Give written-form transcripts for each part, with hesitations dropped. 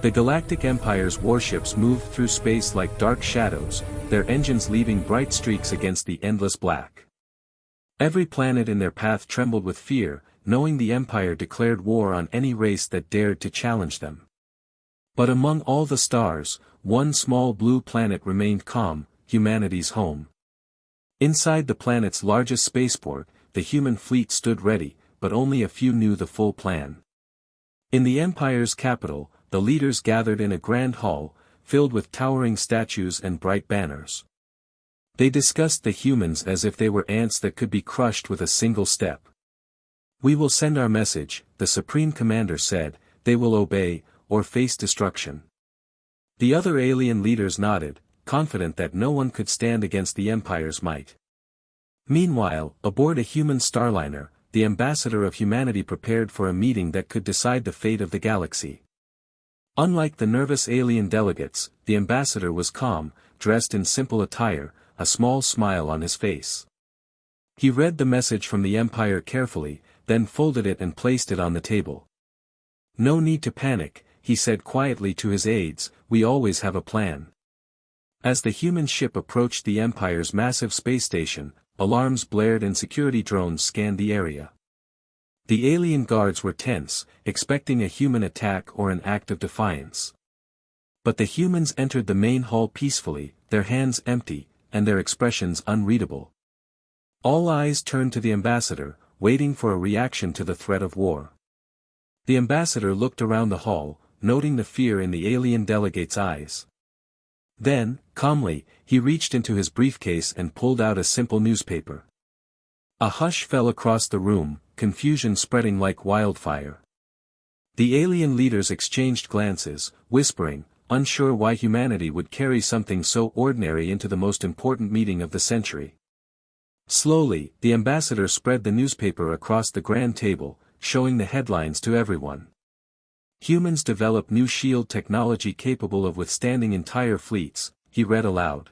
The Galactic Empire's warships moved through space like dark shadows, their engines leaving bright streaks against the endless black. Every planet in their path trembled with fear, knowing the Empire declared war on any race that dared to challenge them. But among all the stars, one small blue planet remained calm, humanity's home. Inside the planet's largest spaceport, the human fleet stood ready, but only a few knew the full plan. In the Empire's capital, the leaders gathered in a grand hall, filled with towering statues and bright banners. They discussed the humans as if they were ants that could be crushed with a single step. "We will send our message," the Supreme Commander said, "they will obey, or face destruction." The other alien leaders nodded, confident that no one could stand against the Empire's might. Meanwhile, aboard a human starliner, the ambassador of humanity prepared for a meeting that could decide the fate of the galaxy. Unlike the nervous alien delegates, the ambassador was calm, dressed in simple attire, a small smile on his face. He read the message from the Empire carefully, then folded it and placed it on the table. "No need to panic," he said quietly to his aides, "we always have a plan." As the human ship approached the Empire's massive space station, alarms blared and security drones scanned the area. The alien guards were tense, expecting a human attack or an act of defiance. But the humans entered the main hall peacefully, their hands empty, and their expressions unreadable. All eyes turned to the ambassador, waiting for a reaction to the threat of war. The ambassador looked around the hall, noting the fear in the alien delegate's eyes. Then, calmly, he reached into his briefcase and pulled out a simple newspaper. A hush fell across the room, confusion spreading like wildfire. The alien leaders exchanged glances, whispering, unsure why humanity would carry something so ordinary into the most important meeting of the century. Slowly, the ambassador spread the newspaper across the grand table, showing the headlines to everyone. "Humans develop new shield technology capable of withstanding entire fleets," he read aloud.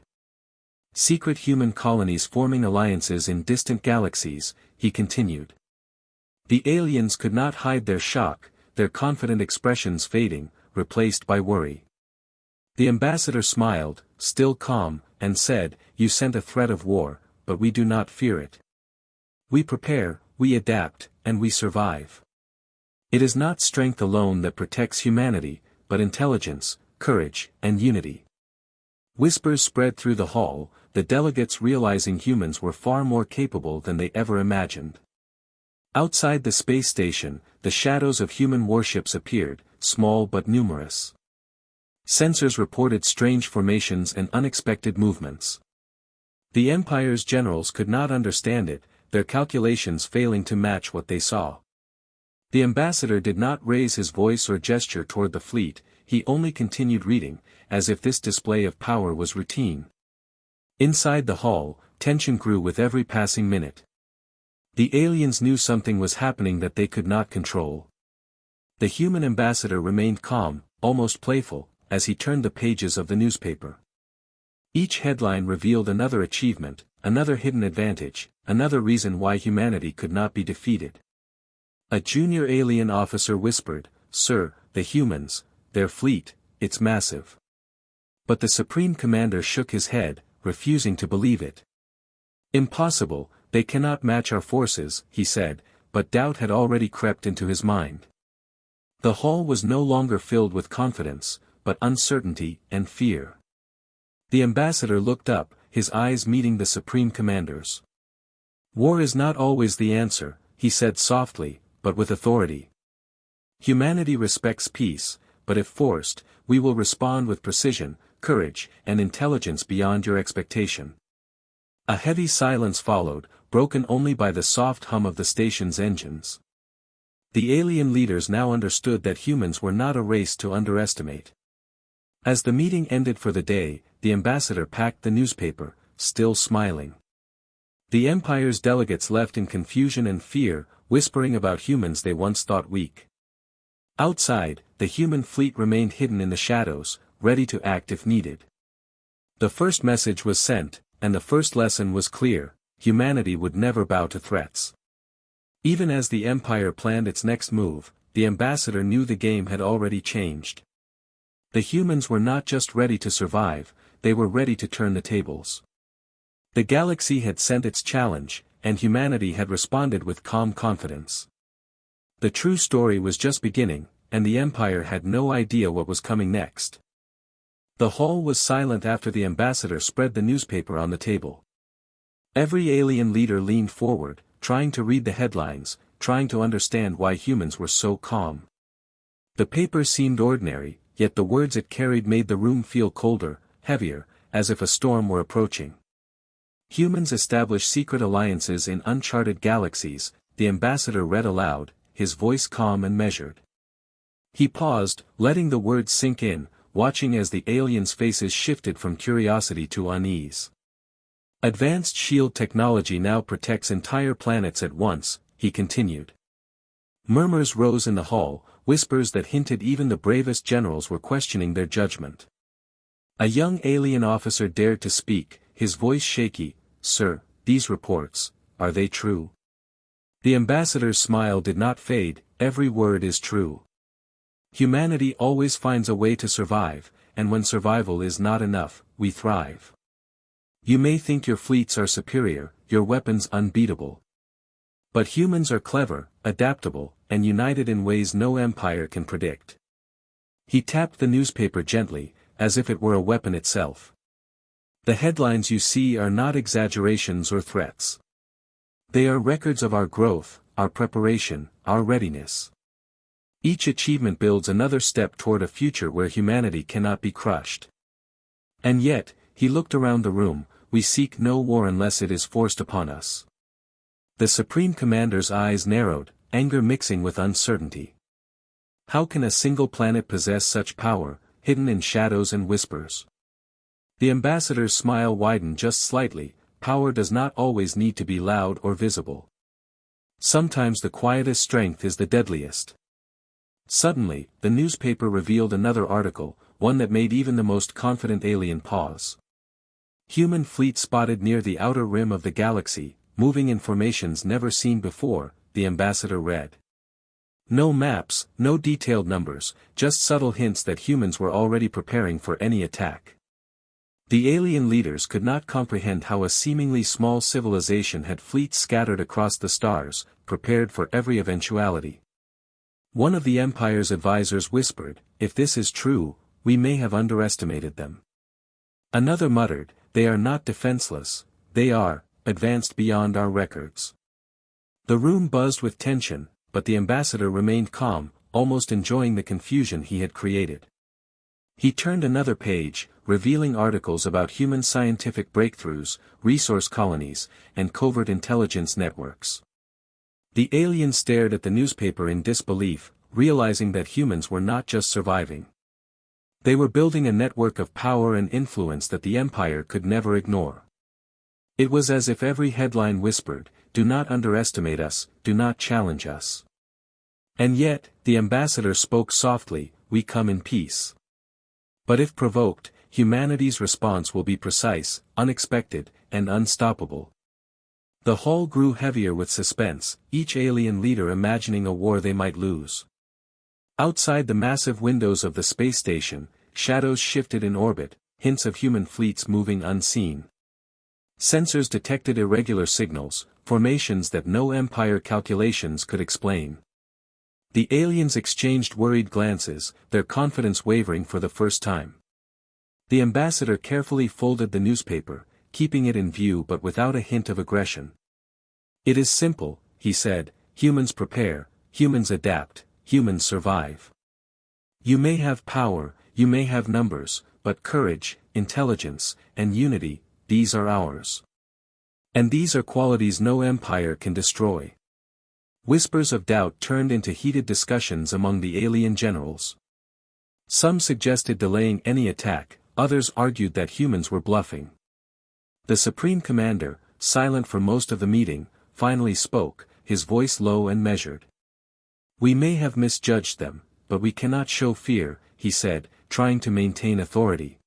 "Secret human colonies forming alliances in distant galaxies," he continued. The aliens could not hide their shock, their confident expressions fading, replaced by worry. The ambassador smiled, still calm, and said, "You sent a threat of war, but we do not fear it. We prepare, we adapt, and we survive. It is not strength alone that protects humanity, but intelligence, courage, and unity." Whispers spread through the hall, the delegates realizing humans were far more capable than they ever imagined. Outside the space station, the shadows of human warships appeared, small but numerous. Sensors reported strange formations and unexpected movements. The Empire's generals could not understand it, their calculations failing to match what they saw. The ambassador did not raise his voice or gesture toward the fleet, he only continued reading, as if this display of power was routine. Inside the hall, tension grew with every passing minute. The aliens knew something was happening that they could not control. The human ambassador remained calm, almost playful, as he turned the pages of the newspaper. Each headline revealed another achievement, another hidden advantage, another reason why humanity could not be defeated. A junior alien officer whispered, "Sir, the humans, their fleet, it's massive." But the Supreme Commander shook his head, refusing to believe it. "Impossible, they cannot match our forces," he said, but doubt had already crept into his mind. The hall was no longer filled with confidence, but uncertainty and fear. The ambassador looked up, his eyes meeting the Supreme Commander's. "War is not always the answer," he said softly, but with authority. "Humanity respects peace, but if forced, we will respond with precision, courage, and intelligence beyond your expectation." A heavy silence followed, broken only by the soft hum of the station's engines. The alien leaders now understood that humans were not a race to underestimate. As the meeting ended for the day, the ambassador packed the newspaper, still smiling. The Empire's delegates left in confusion and fear, whispering about humans they once thought weak. Outside, the human fleet remained hidden in the shadows, ready to act if needed. The first message was sent, and the first lesson was clear: humanity would never bow to threats. Even as the Empire planned its next move, the ambassador knew the game had already changed. The humans were not just ready to survive, they were ready to turn the tables. The galaxy had sent its challenge, and humanity had responded with calm confidence. The true story was just beginning, and the Empire had no idea what was coming next. The hall was silent after the ambassador spread the newspaper on the table. Every alien leader leaned forward, trying to read the headlines, trying to understand why humans were so calm. The paper seemed ordinary, yet the words it carried made the room feel colder, heavier, as if a storm were approaching. Humans establish secret alliances in uncharted galaxies, the ambassador read aloud, his voice calm and measured. He paused, letting the words sink in, watching as the aliens' faces shifted from curiosity to unease. Advanced shield technology now protects entire planets at once, he continued. Murmurs rose in the hall, whispers that hinted even the bravest generals were questioning their judgment. A young alien officer dared to speak, his voice shaky. "Sir, these reports, are they true?" The ambassador's smile did not fade. "Every word is true. Humanity always finds a way to survive, and when survival is not enough, we thrive. You may think your fleets are superior, your weapons unbeatable. But humans are clever, adaptable, and united in ways no empire can predict." He tapped the newspaper gently, as if it were a weapon itself. "The headlines you see are not exaggerations or threats. They are records of our growth, our preparation, our readiness. Each achievement builds another step toward a future where humanity cannot be crushed. And yet," he looked around the room, "we seek no war unless it is forced upon us." The Supreme Commander's eyes narrowed, anger mixing with uncertainty. How can a single planet possess such power, hidden in shadows and whispers? The ambassador's smile widened just slightly. Power does not always need to be loud or visible. Sometimes the quietest strength is the deadliest. Suddenly, the newspaper revealed another article, one that made even the most confident alien pause. Human fleet spotted near the outer rim of the galaxy, moving in formations never seen before, the ambassador read. No maps, no detailed numbers, just subtle hints that humans were already preparing for any attack. The alien leaders could not comprehend how a seemingly small civilization had fleets scattered across the stars, prepared for every eventuality. One of the Empire's advisors whispered, "If this is true, we may have underestimated them." Another muttered, "They are not defenseless, they are advanced beyond our records." The room buzzed with tension, but the ambassador remained calm, almost enjoying the confusion he had created. He turned another page, revealing articles about human scientific breakthroughs, resource colonies, and covert intelligence networks. The alien stared at the newspaper in disbelief, realizing that humans were not just surviving. They were building a network of power and influence that the Empire could never ignore. It was as if every headline whispered, "Do not underestimate us, do not challenge us." And yet, the ambassador spoke softly, "We come in peace. But if provoked, humanity's response will be precise, unexpected, and unstoppable." The hall grew heavier with suspense, each alien leader imagining a war they might lose. Outside the massive windows of the space station, shadows shifted in orbit, hints of human fleets moving unseen. Sensors detected irregular signals, formations that no Empire calculations could explain. The aliens exchanged worried glances, their confidence wavering for the first time. The ambassador carefully folded the newspaper, keeping it in view but without a hint of aggression. "It is simple," he said, "humans prepare, humans adapt, humans survive. You may have power, you may have numbers, but courage, intelligence, and unity, these are ours. And these are qualities no empire can destroy." Whispers of doubt turned into heated discussions among the alien generals. Some suggested delaying any attack, others argued that humans were bluffing. The Supreme Commander, silent for most of the meeting, finally spoke, his voice low and measured. "We may have misjudged them, but we cannot show fear," he said, trying to maintain authority.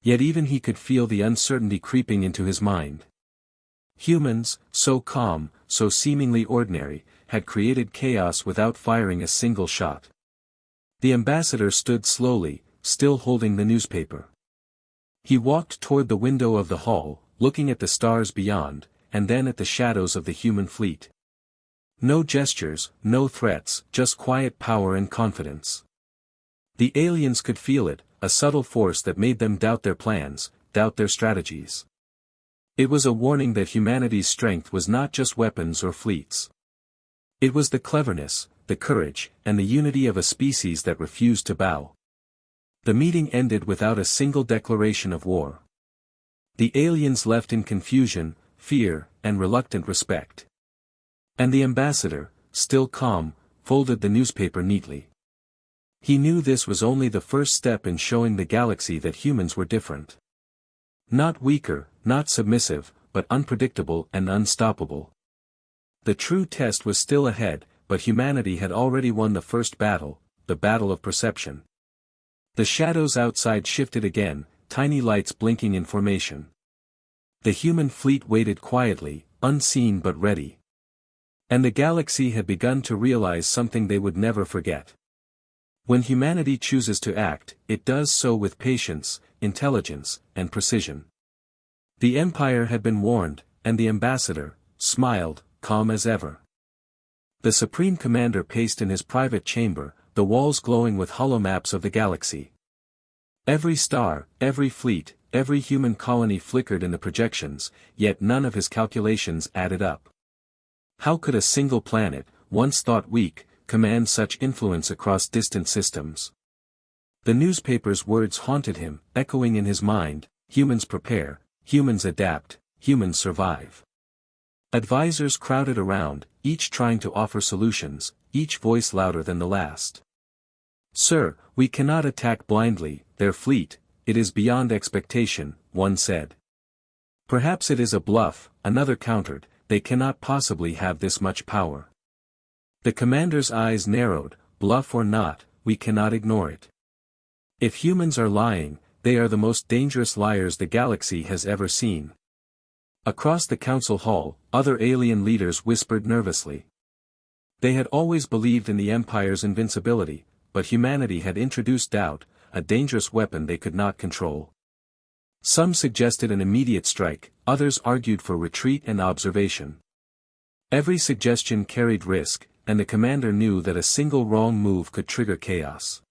Yet even he could feel the uncertainty creeping into his mind. Humans, so calm, so seemingly ordinary, had created chaos without firing a single shot. The ambassador stood slowly, still holding the newspaper. He walked toward the window of the hall, looking at the stars beyond, and then at the shadows of the human fleet. No gestures, no threats, just quiet power and confidence. The aliens could feel it, a subtle force that made them doubt their plans, doubt their strategies. It was a warning that humanity's strength was not just weapons or fleets. It was the cleverness, the courage, and the unity of a species that refused to bow. The meeting ended without a single declaration of war. The aliens left in confusion, fear, and reluctant respect. And the ambassador, still calm, folded the newspaper neatly. He knew this was only the first step in showing the galaxy that humans were different. Not weaker, not submissive, but unpredictable and unstoppable. The true test was still ahead, but humanity had already won the first battle, the battle of perception. The shadows outside shifted again, tiny lights blinking in formation. The human fleet waited quietly, unseen but ready. And the galaxy had begun to realize something they would never forget. When humanity chooses to act, it does so with patience, intelligence, and precision. The Empire had been warned, and the ambassador smiled, calm as ever. The Supreme Commander paced in his private chamber, the walls glowing with hollow maps of the galaxy. Every star, every fleet, every human colony flickered in the projections, yet none of his calculations added up. How could a single planet, once thought weak, command such influence across distant systems? The newspaper's words haunted him, echoing in his mind, humans prepare, humans adapt, humans survive. Advisors crowded around, each trying to offer solutions, each voice louder than the last. "Sir, we cannot attack blindly, their fleet, it is beyond expectation," one said. "Perhaps it is a bluff," another countered, "they cannot possibly have this much power." The commander's eyes narrowed, "Bluff or not, we cannot ignore it. If humans are lying, they are the most dangerous liars the galaxy has ever seen." Across the council hall, other alien leaders whispered nervously. They had always believed in the Empire's invincibility, but humanity had introduced doubt, a dangerous weapon they could not control. Some suggested an immediate strike, others argued for retreat and observation. Every suggestion carried risk, and the commander knew that a single wrong move could trigger chaos.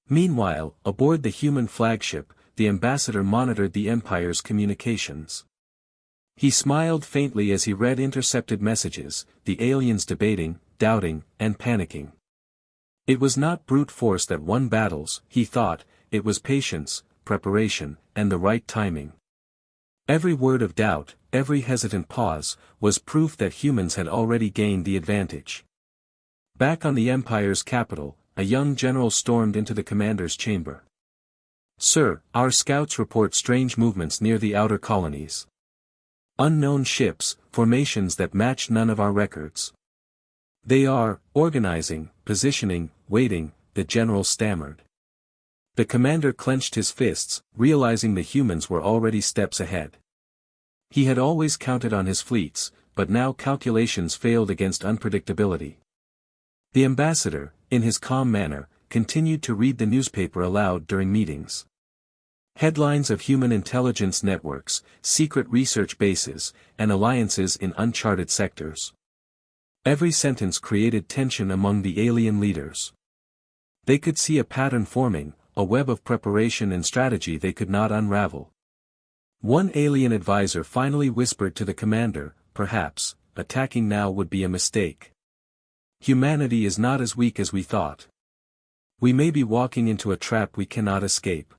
Meanwhile, aboard the human flagship, the ambassador monitored the Empire's communications. He smiled faintly as he read intercepted messages, the aliens debating, doubting, and panicking. It was not brute force that won battles, he thought, it was patience, preparation, and the right timing. Every word of doubt, every hesitant pause, was proof that humans had already gained the advantage. Back on the Empire's capital, a young general stormed into the commander's chamber. "Sir, our scouts report strange movements near the outer colonies. Unknown ships, formations that match none of our records. They are organizing, positioning, waiting," the general stammered. The commander clenched his fists, realizing the humans were already steps ahead. He had always counted on his fleets, but now calculations failed against unpredictability. The ambassador, in his calm manner, continued to read the newspaper aloud during meetings. Headlines of human intelligence networks, secret research bases, and alliances in uncharted sectors. Every sentence created tension among the alien leaders. They could see a pattern forming, a web of preparation and strategy they could not unravel. One alien advisor finally whispered to the commander, "Perhaps, attacking now would be a mistake. Humanity is not as weak as we thought. We may be walking into a trap we cannot escape."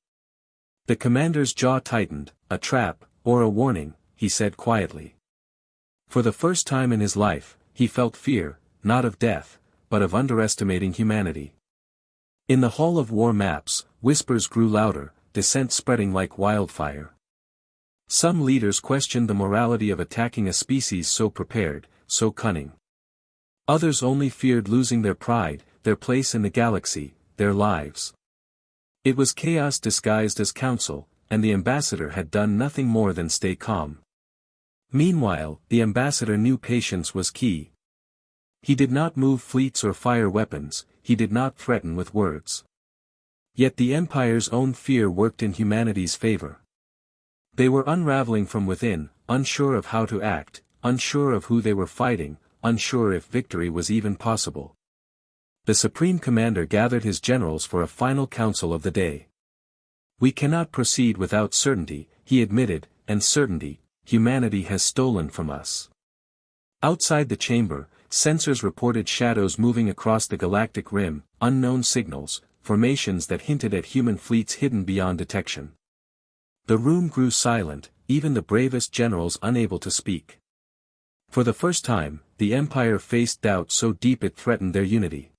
The commander's jaw tightened, "A trap, or a warning," he said quietly. For the first time in his life, he felt fear, not of death, but of underestimating humanity. In the hall of war maps, whispers grew louder, dissent spreading like wildfire. Some leaders questioned the morality of attacking a species so prepared, so cunning. Others only feared losing their pride, their place in the galaxy, their lives. It was chaos disguised as counsel, and the ambassador had done nothing more than stay calm. Meanwhile, the ambassador knew patience was key. He did not move fleets or fire weapons, he did not threaten with words. Yet the Empire's own fear worked in humanity's favor. They were unraveling from within, unsure of how to act, unsure of who they were fighting, unsure if victory was even possible. The Supreme Commander gathered his generals for a final council of the day. "We cannot proceed without certainty," he admitted, "and certainty, humanity has stolen from us." Outside the chamber, sensors reported shadows moving across the galactic rim, unknown signals, formations that hinted at human fleets hidden beyond detection. The room grew silent, even the bravest generals unable to speak. For the first time, the Empire faced doubt so deep it threatened their unity.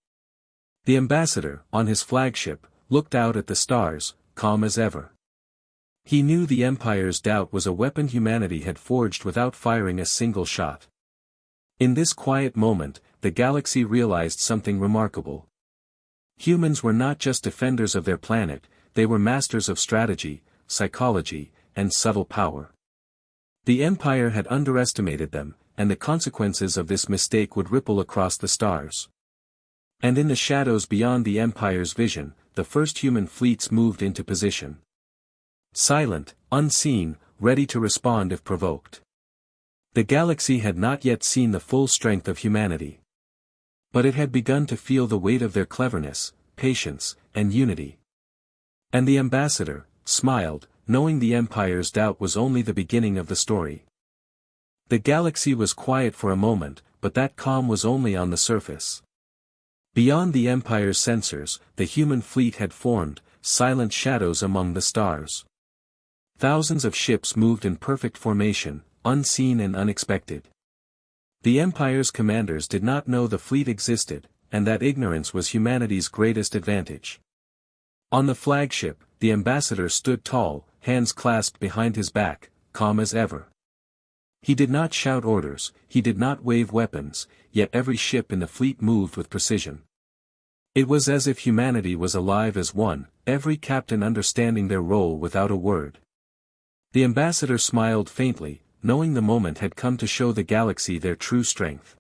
The ambassador, on his flagship, looked out at the stars, calm as ever. He knew the Empire's doubt was a weapon humanity had forged without firing a single shot. In this quiet moment, the galaxy realized something remarkable. Humans were not just defenders of their planet, they were masters of strategy, psychology, and subtle power. The Empire had underestimated them, and the consequences of this mistake would ripple across the stars. And in the shadows beyond the Empire's vision, the first human fleets moved into position. Silent, unseen, ready to respond if provoked. The galaxy had not yet seen the full strength of humanity. But it had begun to feel the weight of their cleverness, patience, and unity. And the ambassador smiled, knowing the Empire's doubt was only the beginning of the story. The galaxy was quiet for a moment, but that calm was only on the surface. Beyond the Empire's sensors, the human fleet had formed, silent shadows among the stars. Thousands of ships moved in perfect formation, unseen and unexpected. The Empire's commanders did not know the fleet existed, and that ignorance was humanity's greatest advantage. On the flagship, the ambassador stood tall, hands clasped behind his back, calm as ever. He did not shout orders, he did not wave weapons, yet every ship in the fleet moved with precision. It was as if humanity was alive as one, every captain understanding their role without a word. The ambassador smiled faintly, knowing the moment had come to show the galaxy their true strength.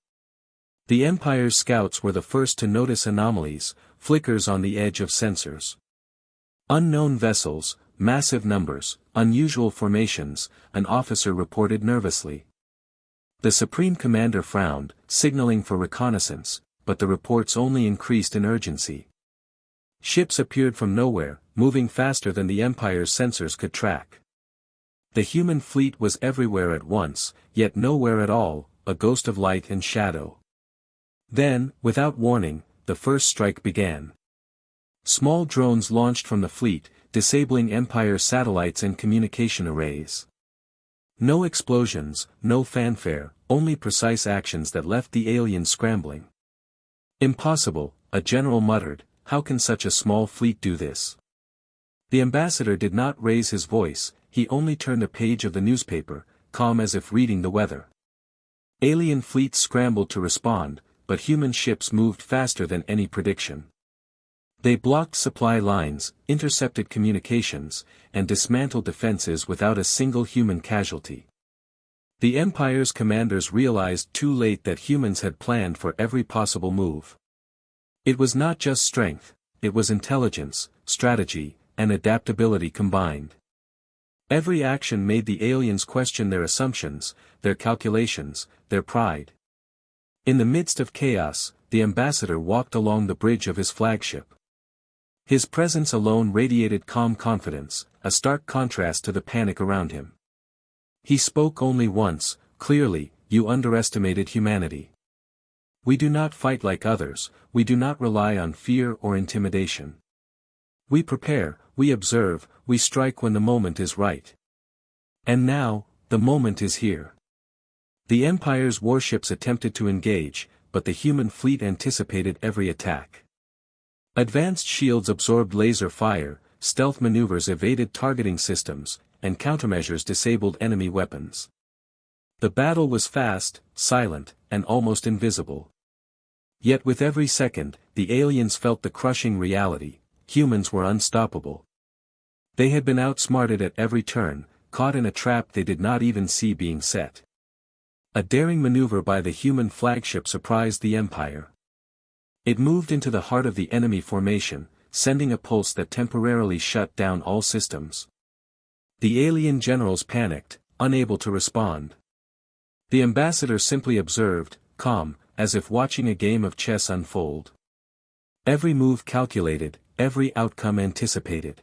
The Empire's scouts were the first to notice anomalies, flickers on the edge of sensors. Unknown vessels, massive numbers, unusual formations, an officer reported nervously. The Supreme Commander frowned, signaling for reconnaissance, but the reports only increased in urgency. Ships appeared from nowhere, moving faster than the Empire's sensors could track. The human fleet was everywhere at once, yet nowhere at all, a ghost of light and shadow. Then, without warning, the first strike began. Small drones launched from the fleet, disabling Empire satellites and communication arrays. No explosions, no fanfare, only precise actions that left the aliens scrambling. "Impossible," a general muttered, "how can such a small fleet do this?" The ambassador did not raise his voice, he only turned a page of the newspaper, calm as if reading the weather. Alien fleets scrambled to respond, but human ships moved faster than any prediction. They blocked supply lines, intercepted communications, and dismantled defenses without a single human casualty. The Empire's commanders realized too late that humans had planned for every possible move. It was not just strength, it was intelligence, strategy, and adaptability combined. Every action made the aliens question their assumptions, their calculations, their pride. In the midst of chaos, the ambassador walked along the bridge of his flagship. His presence alone radiated calm confidence, a stark contrast to the panic around him. He spoke only once, clearly, "You underestimated humanity. We do not fight like others, we do not rely on fear or intimidation. We prepare, we observe, we strike when the moment is right. And now, the moment is here." The Empire's warships attempted to engage, but the human fleet anticipated every attack. Advanced shields absorbed laser fire, stealth maneuvers evaded targeting systems, and countermeasures disabled enemy weapons. The battle was fast, silent, and almost invisible. Yet with every second, the aliens felt the crushing reality: humans were unstoppable. They had been outsmarted at every turn, caught in a trap they did not even see being set. A daring maneuver by the human flagship surprised the Empire. It moved into the heart of the enemy formation, sending a pulse that temporarily shut down all systems. The alien generals panicked, unable to respond. The ambassador simply observed, calm, as if watching a game of chess unfold. Every move calculated, every outcome anticipated.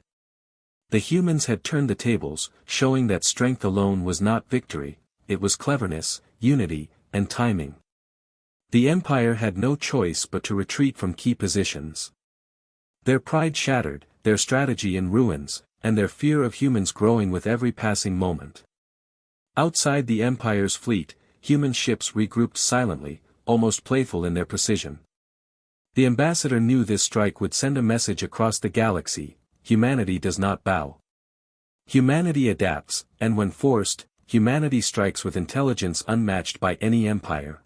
The humans had turned the tables, showing that strength alone was not victory, it was cleverness, unity, and timing. The Empire had no choice but to retreat from key positions. Their pride shattered, their strategy in ruins, and their fear of humans growing with every passing moment. Outside the Empire's fleet, human ships regrouped silently, almost playful in their precision. The ambassador knew this strike would send a message across the galaxy: humanity does not bow. Humanity adapts, and when forced, humanity strikes with intelligence unmatched by any empire.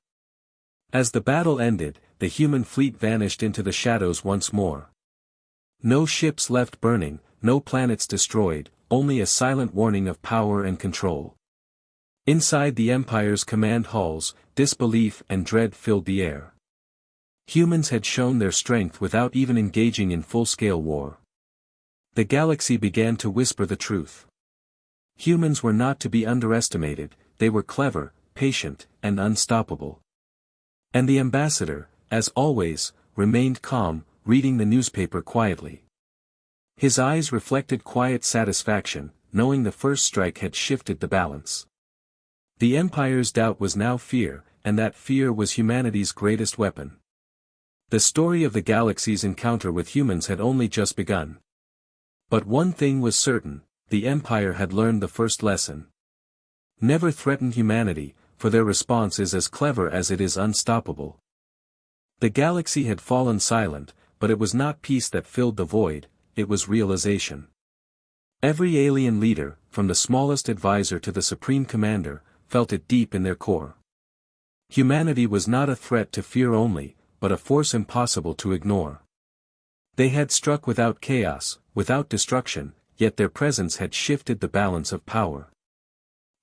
As the battle ended, the human fleet vanished into the shadows once more. No ships left burning, no planets destroyed, only a silent warning of power and control. Inside the Empire's command halls, disbelief and dread filled the air. Humans had shown their strength without even engaging in full-scale war. The galaxy began to whisper the truth. Humans were not to be underestimated, they were clever, patient, and unstoppable. And the ambassador, as always, remained calm, reading the newspaper quietly. His eyes reflected quiet satisfaction, knowing the first strike had shifted the balance. The Empire's doubt was now fear, and that fear was humanity's greatest weapon. The story of the galaxy's encounter with humans had only just begun. But one thing was certain, the Empire had learned the first lesson. Never threaten humanity, for their response is as clever as it is unstoppable. The galaxy had fallen silent, but it was not peace that filled the void, it was realization. Every alien leader, from the smallest advisor to the supreme commander, felt it deep in their core. Humanity was not a threat to fear only, but a force impossible to ignore. They had struck without chaos, without destruction, yet their presence had shifted the balance of power.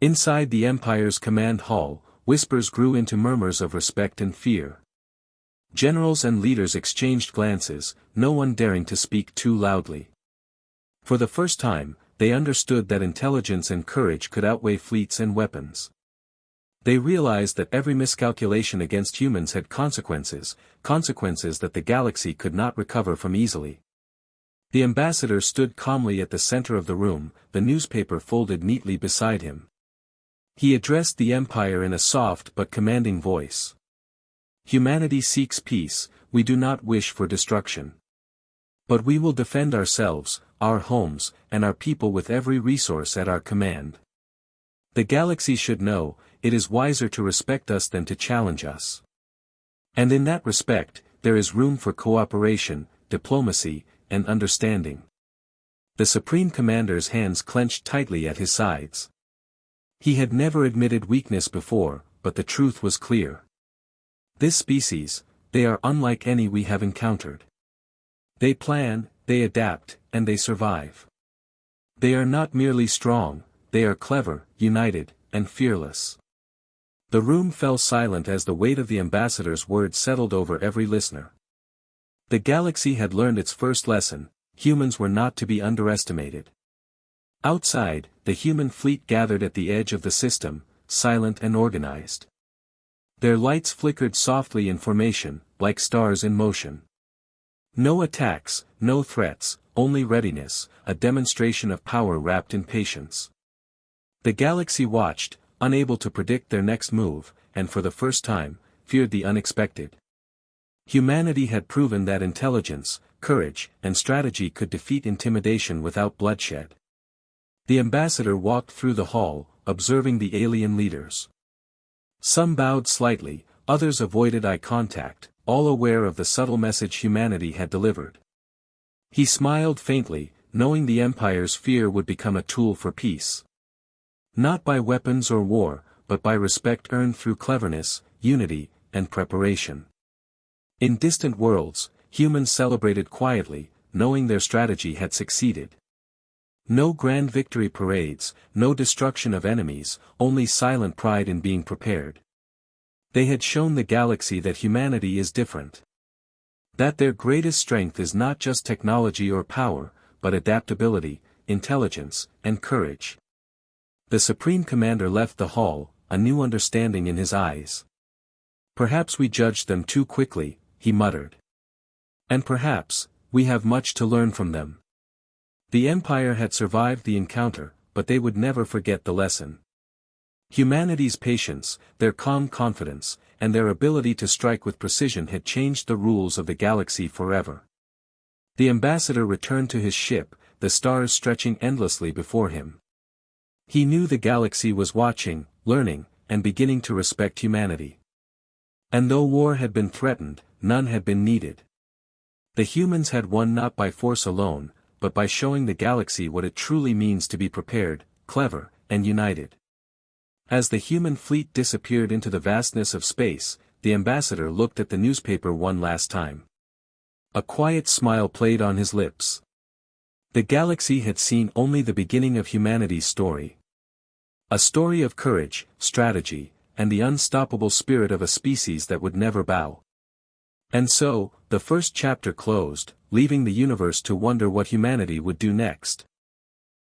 Inside the Empire's command hall, whispers grew into murmurs of respect and fear. Generals and leaders exchanged glances, no one daring to speak too loudly. For the first time, they understood that intelligence and courage could outweigh fleets and weapons. They realized that every miscalculation against humans had consequences that the galaxy could not recover from easily. The ambassador stood calmly at the center of the room, the newspaper folded neatly beside him. He addressed the Empire in a soft but commanding voice. Humanity seeks peace, we do not wish for destruction. But we will defend ourselves, our homes, and our people with every resource at our command. The galaxy should know, it is wiser to respect us than to challenge us. And in that respect, there is room for cooperation, diplomacy, and understanding. The Supreme Commander's hands clenched tightly at his sides. He had never admitted weakness before, but the truth was clear. This species, they are unlike any we have encountered. They plan, they adapt, and they survive. They are not merely strong, they are clever, united, and fearless. The room fell silent as the weight of the ambassador's words settled over every listener. The galaxy had learned its first lesson: humans were not to be underestimated. Outside, the human fleet gathered at the edge of the system, silent and organized. Their lights flickered softly in formation, like stars in motion. No attacks, no threats, only readiness, a demonstration of power wrapped in patience. The galaxy watched, unable to predict their next move, and for the first time, feared the unexpected. Humanity had proven that intelligence, courage, and strategy could defeat intimidation without bloodshed. The ambassador walked through the hall, observing the alien leaders. Some bowed slightly, others avoided eye contact, all aware of the subtle message humanity had delivered. He smiled faintly, knowing the Empire's fear would become a tool for peace. Not by weapons or war, but by respect earned through cleverness, unity, and preparation. In distant worlds, humans celebrated quietly, knowing their strategy had succeeded. No grand victory parades, no destruction of enemies, only silent pride in being prepared. They had shown the galaxy that humanity is different. That their greatest strength is not just technology or power, but adaptability, intelligence, and courage. The Supreme Commander left the hall, a new understanding in his eyes. Perhaps we judged them too quickly, he muttered. And perhaps, we have much to learn from them. The Empire had survived the encounter, but they would never forget the lesson. Humanity's patience, their calm confidence, and their ability to strike with precision had changed the rules of the galaxy forever. The ambassador returned to his ship, the stars stretching endlessly before him. He knew the galaxy was watching, learning, and beginning to respect humanity. And though war had been threatened, none had been needed. The humans had won not by force alone, but by showing the galaxy what it truly means to be prepared, clever, and united. As the human fleet disappeared into the vastness of space, the ambassador looked at the newspaper one last time. A quiet smile played on his lips. The galaxy had seen only the beginning of humanity's story. A story of courage, strategy, and the unstoppable spirit of a species that would never bow. And so, the first chapter closed, leaving the universe to wonder what humanity would do next.